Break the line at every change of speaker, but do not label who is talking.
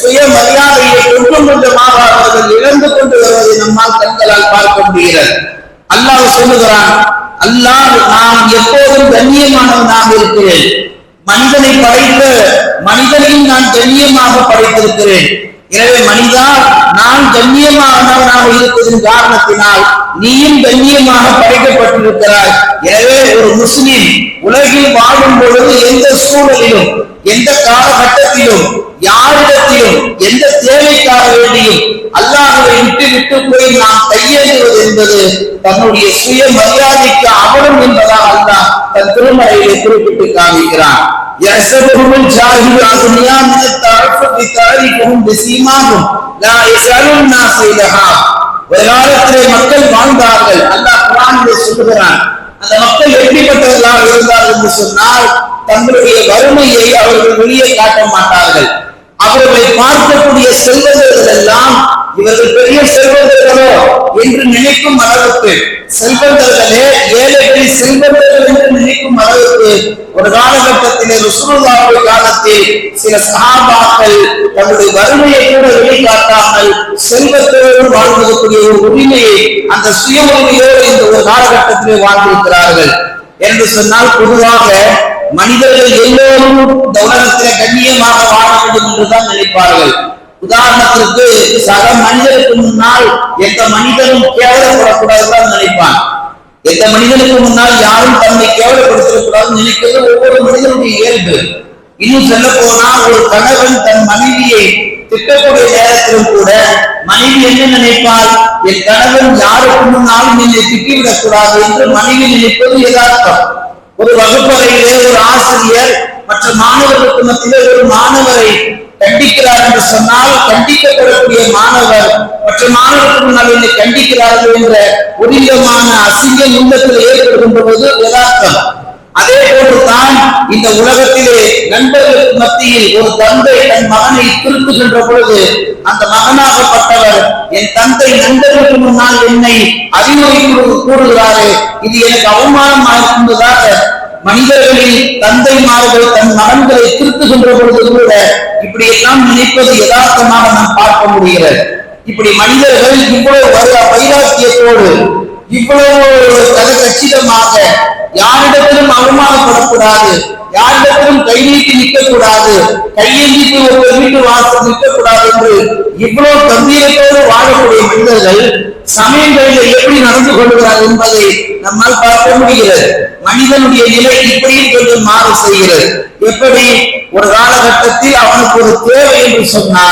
சுயமரியாதையை கொஞ்சம் கொஞ்சமாக அவர்கள் இழந்து கொண்டு வருவதை நம்மால் கண்களால் பார்க்க முடிகிறது. அல்லாஹ் சொல்லுகிறான், அல்லாஹ் நான் எப்போதும் கண்ணியமானவனாக இருக்கிறேன். மனிதனை படைத்த மனிதனையும் நான் கண்ணியமாக படைத்திருக்கிறேன். எனவே மனிதா, நான் கண்ணியமானவனாக இருப்பதன் காரணத்தினால் நீயும் கண்ணியமாக படைக்கப்பட்டிருக்கிறாய். எனவே ஒரு முஸ்லிம் உலகில் வாழும் பொழுது எந்த சூழலிலும் எந்த காலகட்டத்திலும் யாரிடத்திலும் எந்த தேவைக்காக வேண்டியும் அல்லாஹ்வை விட்டு விட்டு போய் நாம் கையேறுவது என்பது தன்னுடைய சுய மரியாதைக்கு அவலம் என்பதாக அல்லாஹ் தன் திருமறையிலே குறிப்பிட்டு காண்பிக்கிறான். ஒரு காலத்திலே மக்கள் வாழ்ந்தார்கள். அல்லாஹ் குர்ஆனிலே சொல்லுகிறான், அந்த மக்கள் எப்படிப்பட்டவர்களாக இருந்தார்கள் என்று சொன்னால், தங்களுடைய வறுமையை அவர்கள் வெளியே காட்ட மாட்டார்கள். அவர்களை பார்க்கக்கூடிய செல்வந்தர்கள் எல்லாம் இவர்கள் பெரிய செல்வந்தர்களோ என்று நினைக்கும் அளவுக்கு, செல்வந்தர்களே ஏழைகளை செல்வந்தர்கள் என்று நினைக்கும் அளவுக்கு ஒரு காலகட்டத்திலே ரசூலுல்லாஹி காலத்தில் சில சஹாபாக்கள் தங்களுடைய வறுமையை கூட வெளிக்காட்டாமல் செல்வத்தோடு வாழ்வதற்குரிய ஒரு உரிமையை, அந்த சுய உரிமையோடு இந்த ஒரு காலகட்டத்திலே வாழ்ந்திருக்கிறார்கள் என்று சொன்னால், பொதுவாக மனிதர்கள் எல்லோரும் இந்த உலகத்திலே கண்ணியமாக வாழ வேண்டும் என்றுதான் நினைப்பார்கள். உதாரணத்திற்கு, சக மனிதருக்கு முன்னால் எந்த மனிதனும் கேவலப்படக்கூடாதுதான் நினைப்பான். எந்த மனிதனுக்கு முன்னால் யாரும் தன்னை கேவலப்படுத்தக்கூடாதுன்னு நினைக்கிறது ஒவ்வொரு மனிதனுடைய இயல்பு. இன்னும் சொல்ல போனால், ஒரு கணவன் தன் மனைவியை திட்டக்கூடிய நேரத்திலும் கூட மனைவி என்ன நினைப்பால், என் கணவன் யாருக்கு முன்னாலும் என்னை திட்டிவிடக் கூடாது என்று மனைவி நினைப்பது யதார்த்தம். ஒரு வகுப்பறையிலே ஒரு ஆசிரியர் மற்ற மாணவர்களுக்கு மத்தியிலே ஒரு மாணவரை கண்டிக்கிறார் என்று சொன்னால், கண்டிக்கப்படக்கூடிய மாணவர் மற்ற மாணவர்களுக்கு முன்னால் என்னை கண்டிக்கிறார்கள் என்ற ஒரு விதமான அசிங்கம் உள்ளத்தில் ஏற்படுகின்ற போது யதார்த்தம். அதே போன்றுதான் இந்த உலகத்திலே நண்பர்களுக்கு மத்தியில் ஒரு தந்தை தன் மகனை திருத்துகின்ற பொழுது, அந்த மகனாகப்பட்டவர் என் தந்தை நண்பர்களுக்கு முன்னால் என்னை அறிவுரை கூறுகிறாரே, இது எனக்கு அவமானமாக இருந்ததாக மனிதர்களில் தந்தைமார்கள் தன் மகன்களை திருத்துகின்ற பொழுது கூட இப்படி எல்லாம் நினைப்பது யதார்த்தமாக நாம் பார்க்க முடிகிறது. இப்படி மனிதர்கள் இவ்வளவு வைராக்கியத்தோடு இவ்வளவு கச்சிதமாக யாரிடத்திலும் அவமானப்படக்கூடாது, யாரிடத்திலும் கை நீட்டி நிற்கக்கூடாது, கையெழுத்து ஒரு வீட்டு வாசல் நிற்கக்கூடாது என்று இவ்வளவு கம்பீரத்தோடு வாழக்கூடிய மனிதர்கள் சமயங்களில் எப்படி நடந்து கொள்கிறார் என்பதை நம்மால் பார்க்க முடிகிறது. மனிதனுடைய நிலை இப்படியும் கொஞ்சம் மாறு செய்கிறது. எப்படி ஒரு காலகட்டத்தில் அவனுக்கு ஒரு தேவை என்று சொன்னார்,